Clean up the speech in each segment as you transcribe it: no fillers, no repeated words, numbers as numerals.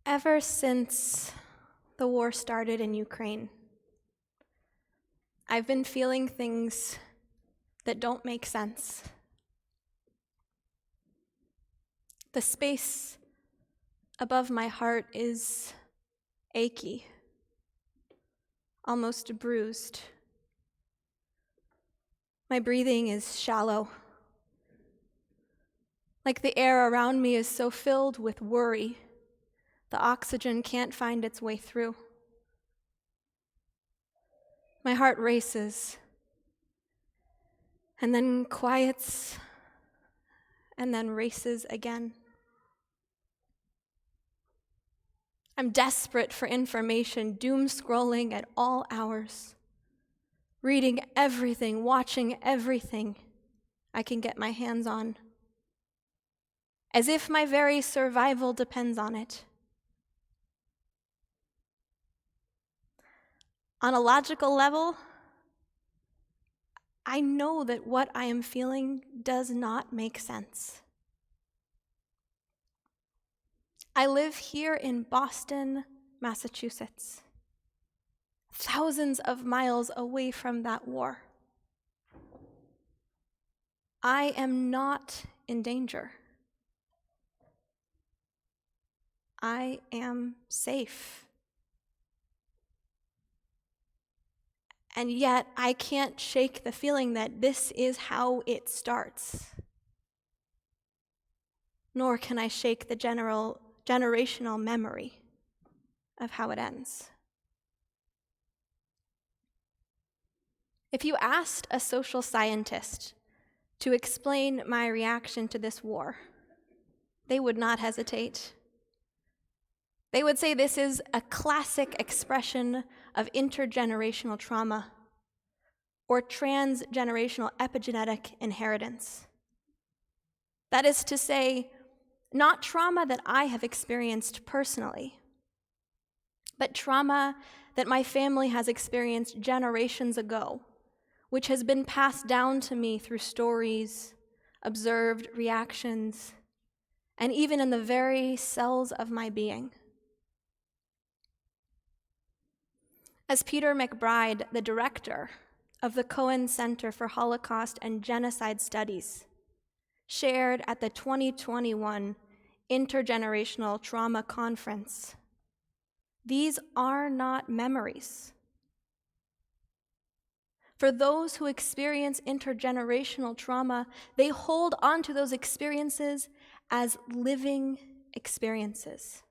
Ever since the war started in Ukraine, I've been feeling things that don't make sense. The space above my heart is achy, almost bruised. My breathing is shallow. Like the air around me is so filled with worry, the oxygen can't find its way through. My heart races, and then quiets, and then races again. I'm desperate for information, doom scrolling at all hours, reading everything, watching everything I can get my hands on, as if my very survival depends on it. On a logical level, I know that what I am feeling does not make sense. I live here in Boston, Massachusetts, thousands of miles away from that war. I am not in danger. I am safe. And yet, I can't shake the feeling that this is how it starts. Nor can I shake the generational memory of how it ends. If you asked a social scientist to explain my reaction to this war, they would not hesitate. They would say this is a classic expression of intergenerational trauma or transgenerational epigenetic inheritance. That is to say, not trauma that I have experienced personally, but trauma that my family has experienced generations ago, which has been passed down to me through stories, observed reactions, and even in the very cells of my being. As Peter McBride, the director of the Cohen Center for Holocaust and Genocide Studies, shared at the 2021 Intergenerational Trauma Conference, these are not memories. For those who experience intergenerational trauma, they hold on to those experiences as living experiences.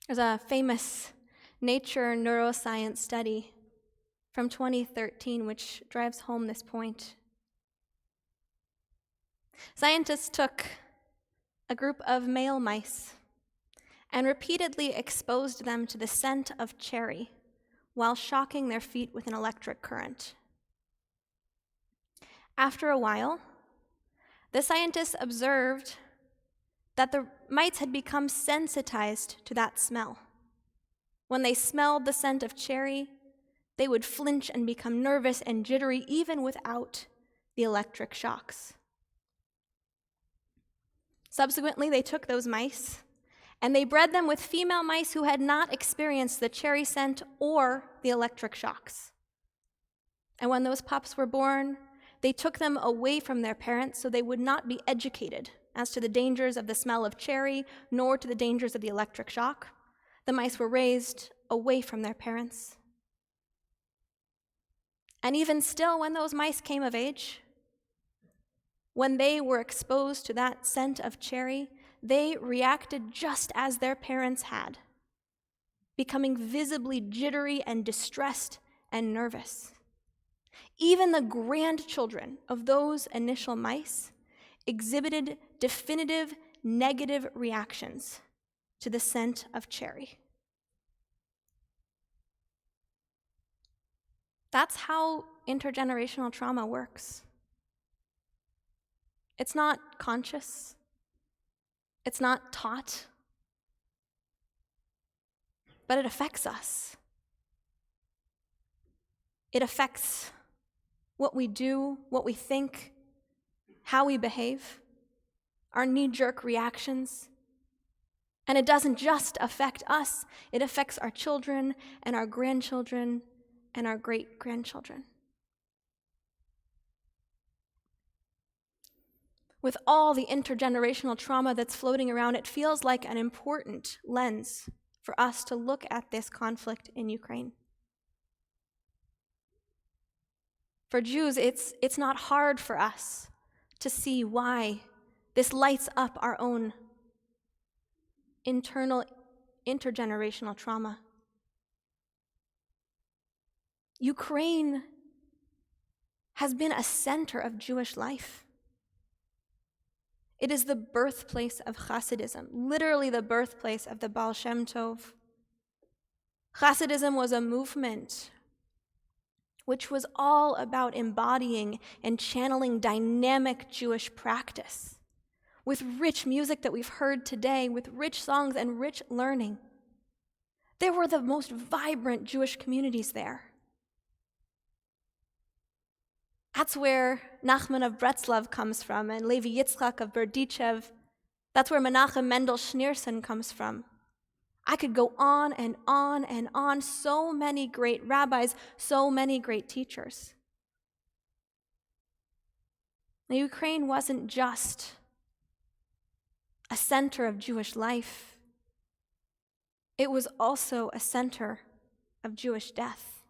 There's a famous Nature neuroscience study from 2013 which drives home this point. Scientists took a group of male mice and repeatedly exposed them to the scent of cherry while shocking their feet with an electric current. After a while, the scientists observed that the mice had become sensitized to that smell. When they smelled the scent of cherry, they would flinch and become nervous and jittery even without the electric shocks. Subsequently, they took those mice and they bred them with female mice who had not experienced the cherry scent or the electric shocks. And when those pups were born, they took them away from their parents so they would not be educated as to the dangers of the smell of cherry, nor to the dangers of the electric shock. The mice were raised away from their parents. And even still, when those mice came of age, when they were exposed to that scent of cherry, they reacted just as their parents had, becoming visibly jittery and distressed and nervous. Even the grandchildren of those initial mice exhibited definitive negative reactions to the scent of cherry. That's how intergenerational trauma works. It's not conscious. It's not taught. But it affects us. It affects what we do, what we think, how we behave. our knee-jerk reactions. And it doesn't just affect us, it affects our children and our grandchildren and our great-grandchildren. With all the intergenerational trauma that's floating around, it feels like an important lens for us to look at this conflict in Ukraine. For Jews, it's not hard for us to see why this lights up our own internal intergenerational trauma. Ukraine has been a center of Jewish life. It is the birthplace of Hasidism, literally the birthplace of the Baal Shem Tov. Hasidism was a movement which was all about embodying and channeling dynamic Jewish practice, with rich music that we've heard today, with rich songs and rich learning. There were the most vibrant Jewish communities there. That's where Nachman of Breslov comes from, and Levi Yitzchak of Berdichev. That's where Menachem Mendel Schneerson comes from. I could go on and on and on. So many great rabbis, so many great teachers. Now, Ukraine wasn't just a center of Jewish life. It was also a center of Jewish death.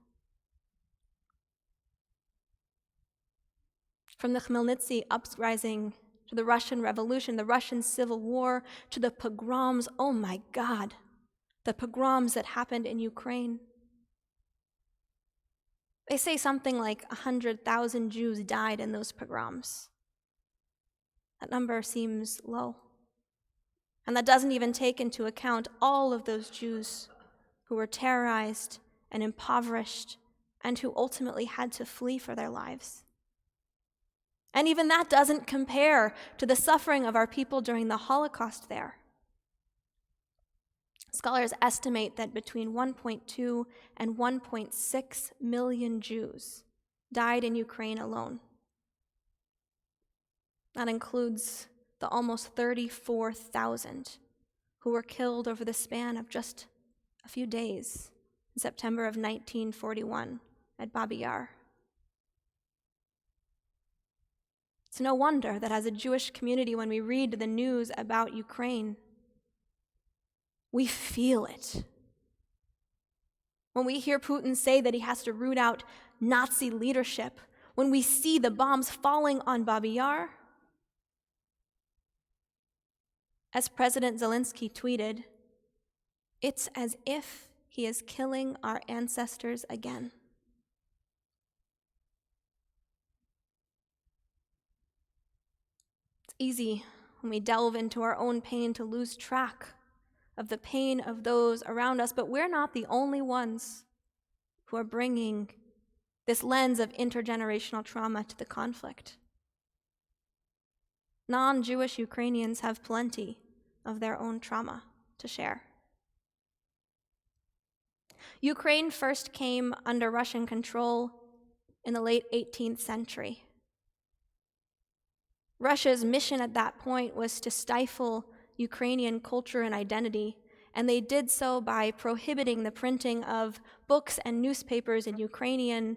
From the Khmelnytsky uprising to the Russian Revolution, the Russian Civil War, to the pogroms, oh my God, the pogroms that happened in Ukraine. They say something like 100,000 Jews died in those pogroms. That number seems low. And that doesn't even take into account all of those Jews who were terrorized and impoverished and who ultimately had to flee for their lives. And even that doesn't compare to the suffering of our people during the Holocaust there. Scholars estimate that between 1.2 and 1.6 million Jews died in Ukraine alone. That includes the almost 34,000 who were killed over the span of just a few days in September of 1941 at Babi Yar. It's no wonder that as a Jewish community, when we read the news about Ukraine, we feel it. When we hear Putin say that he has to root out Nazi leadership, when we see the bombs falling on Babi Yar, as President Zelensky tweeted, it's as if he is killing our ancestors again. It's easy when we delve into our own pain to lose track of the pain of those around us, but we're not the only ones who are bringing this lens of intergenerational trauma to the conflict. Non-Jewish Ukrainians have plenty of their own trauma to share. Ukraine first came under Russian control in the late 18th century. Russia's mission at that point was to stifle Ukrainian culture and identity, and they did so by prohibiting the printing of books and newspapers in Ukrainian,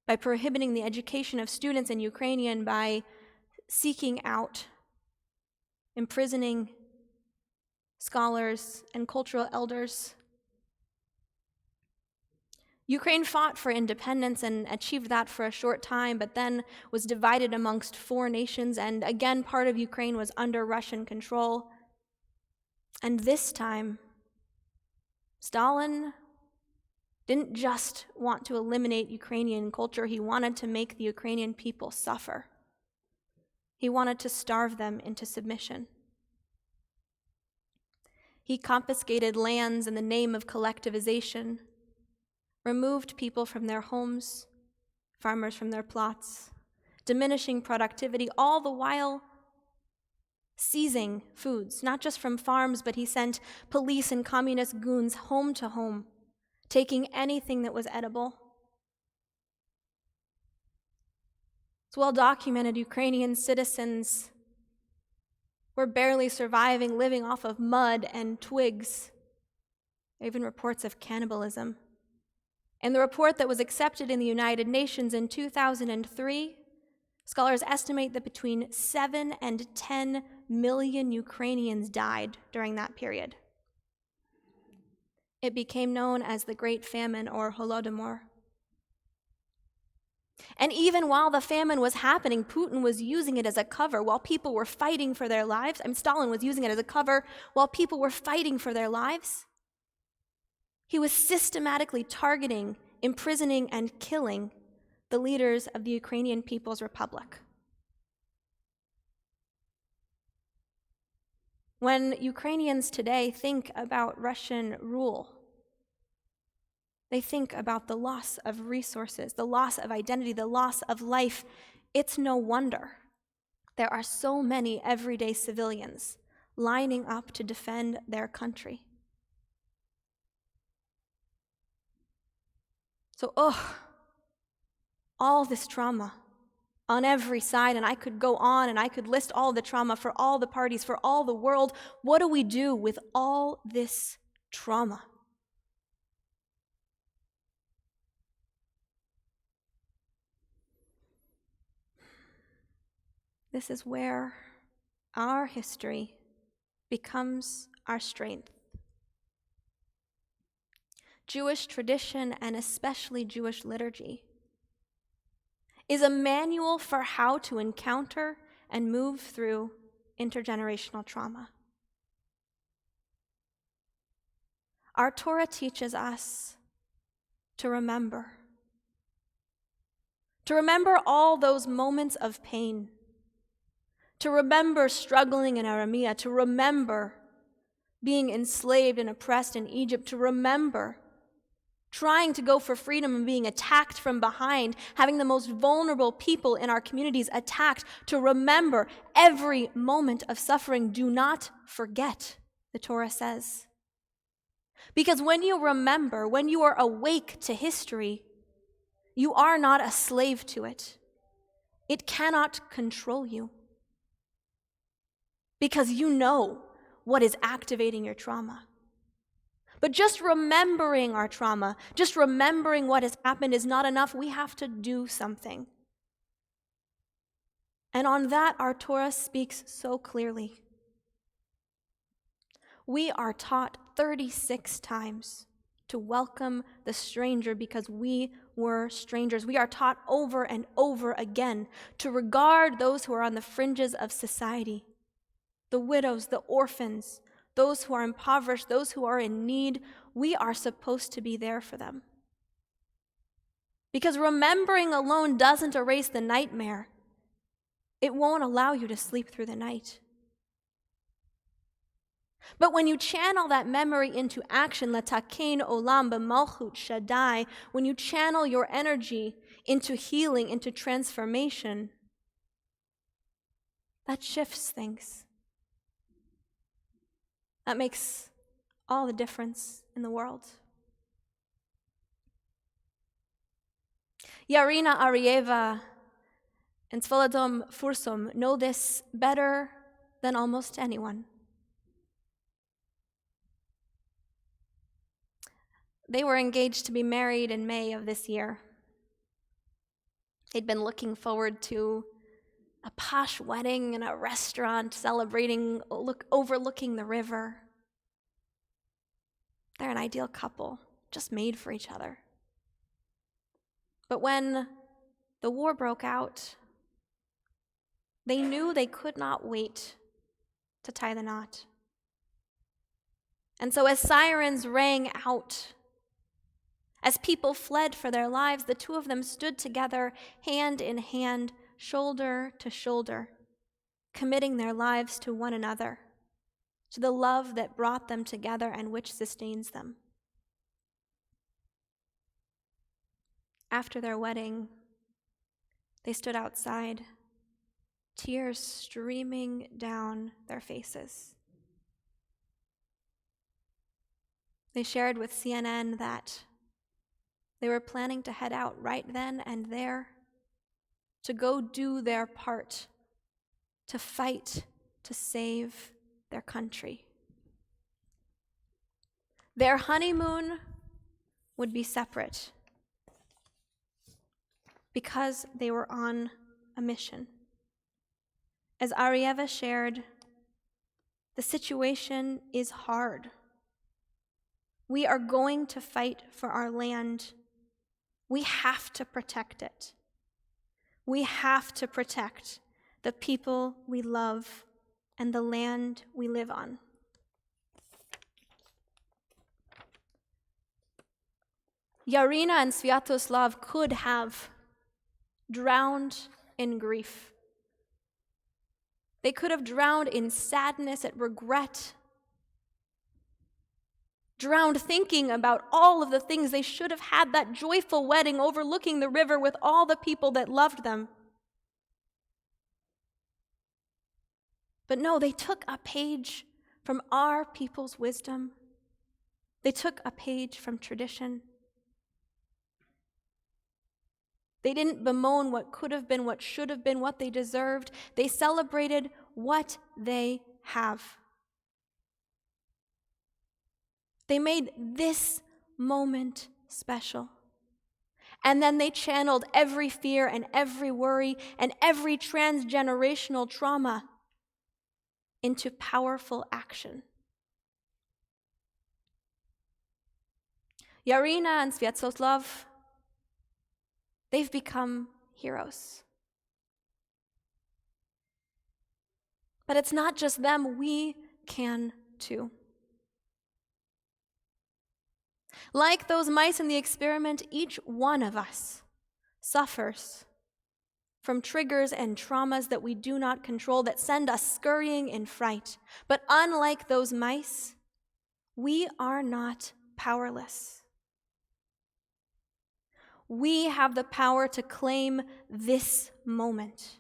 by prohibiting the education of students in Ukrainian, by seeking out, imprisoning scholars and cultural elders. Ukraine fought for independence and achieved that for a short time, but then was divided amongst four nations, and again part of Ukraine was under Russian control. And this time, Stalin didn't just want to eliminate Ukrainian culture, he wanted to make the Ukrainian people suffer. He wanted to starve them into submission. He confiscated lands in the name of collectivization, removed people from their homes, farmers from their plots, diminishing productivity, all the while seizing foods, not just from farms, but he sent police and communist goons home to home, taking anything that was edible. It's well documented Ukrainian citizens were barely surviving, living off of mud and twigs. There are even reports of cannibalism. In the report that was accepted in the United Nations in 2003, scholars estimate that between 7 and 10 million Ukrainians died during that period. It became known as the Great Famine, or Holodomor. And even while the famine was happening, Putin was using it as a cover while people were fighting for their lives. Stalin was using it as a cover while people were fighting for their lives. He was systematically targeting, imprisoning, and killing the leaders of the Ukrainian People's Republic. When Ukrainians today think about Russian rule, they think about the loss of resources, the loss of identity, the loss of life. It's no wonder there are so many everyday civilians lining up to defend their country. So, all this trauma on every side, and I could go on and I could list all the trauma for all the parties, for all the world. What do we do with all this trauma? This is where our history becomes our strength. Jewish tradition, and especially Jewish liturgy, is a manual for how to encounter and move through intergenerational trauma. Our Torah teaches us to remember all those moments of pain, to remember struggling in Aramea, to remember being enslaved and oppressed in Egypt, to remember trying to go for freedom and being attacked from behind, having the most vulnerable people in our communities attacked, to remember every moment of suffering. Do not forget, the Torah says. Because when you remember, when you are awake to history, you are not a slave to it. It cannot control you. Because you know what is activating your trauma. But just remembering our trauma, just remembering what has happened is not enough. We have to do something. And on that, our Torah speaks so clearly. We are taught 36 times to welcome the stranger because we were strangers. We are taught over and over again to regard those who are on the fringes of society, the widows, the orphans, those who are impoverished, those who are in need. We are supposed to be there for them. Because remembering alone doesn't erase the nightmare. It won't allow you to sleep through the night. But when you channel that memory into action, latakein olam b'malchut shaddai, when you channel your energy into healing, into transformation, that shifts things. That makes all the difference in the world. Yarina Arieva and Svoladom Fursom know this better than almost anyone. They were engaged to be married in May of this year. They'd been looking forward to a posh wedding in a restaurant celebrating, overlooking the river. They're an ideal couple, just made for each other. But when the war broke out, they knew they could not wait to tie the knot. And so as sirens rang out, as people fled for their lives, the two of them stood together, hand in hand, shoulder to shoulder, committing their lives to one another, to the love that brought them together and which sustains them. After their wedding, they stood outside, tears streaming down their faces. They shared with CNN that they were planning to head out right then and there to go do their part, to fight, to save their country. Their honeymoon would be separate because they were on a mission. As Arieva shared, the situation is hard. We are going to fight for our land. We have to protect it. We have to protect the people we love and the land we live on. Yarina and Sviatoslav could have drowned in grief. They could have drowned in sadness and regret, drowned thinking about all of the things they should have had, that joyful wedding overlooking the river with all the people that loved them. But no, they took a page from our people's wisdom. They took a page from tradition. They didn't bemoan what could have been, what should have been, what they deserved. They celebrated what they have. They made this moment special. And then they channeled every fear and every worry and every transgenerational trauma into powerful action. Yarina and Sviatoslav, they've become heroes. But it's not just them, we can too. Like those mice in the experiment, each one of us suffers from triggers and traumas that we do not control, that send us scurrying in fright. But unlike those mice, we are not powerless. We have the power to claim this moment.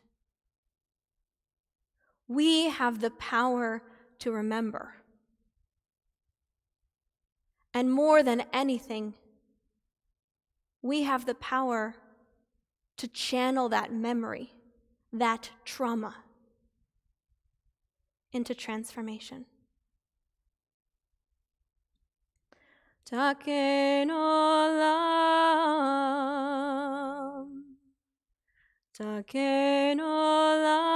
We have the power to remember. And more than anything, we have the power to channel that memory, that trauma, into transformation. Taken olam, taken olam,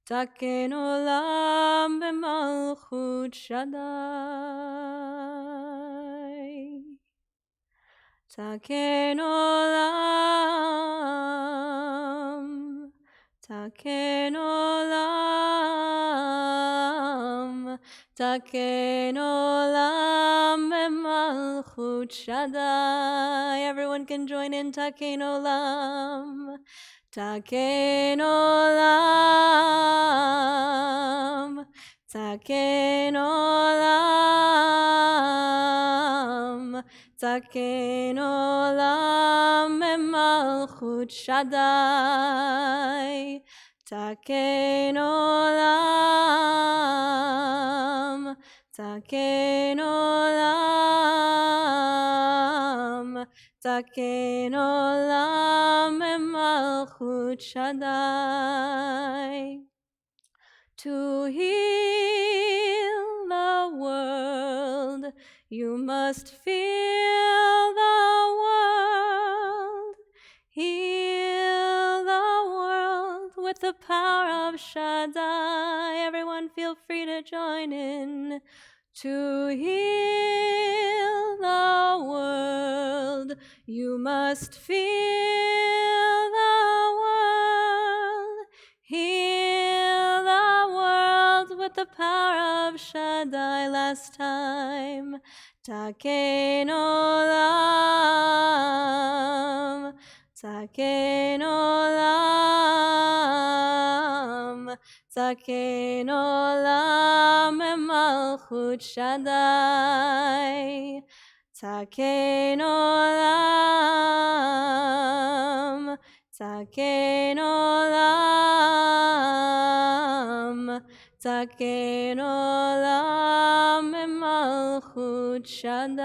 taken olam b'malchut Shaddai. Taken olam, taken olam, taken olam b'malchut Shaddai. Everyone can join in. Taken olam, taken olam, taken olam, taken olam b'malchut Shaddai. Taken olam, taken olam, taken olam b'malchut Shaddai. To heal the world, you must feel the world. Heal the world with the power of Shaddai. Everyone feel free to join in. To heal the world, you must feel the world. Heal the world with the power of Shaddai. Last time. Taken olam, taken olam, taken olam b'malchut Shaddai. Taken olam, taken olam, taken olam b'malchut Shaddai.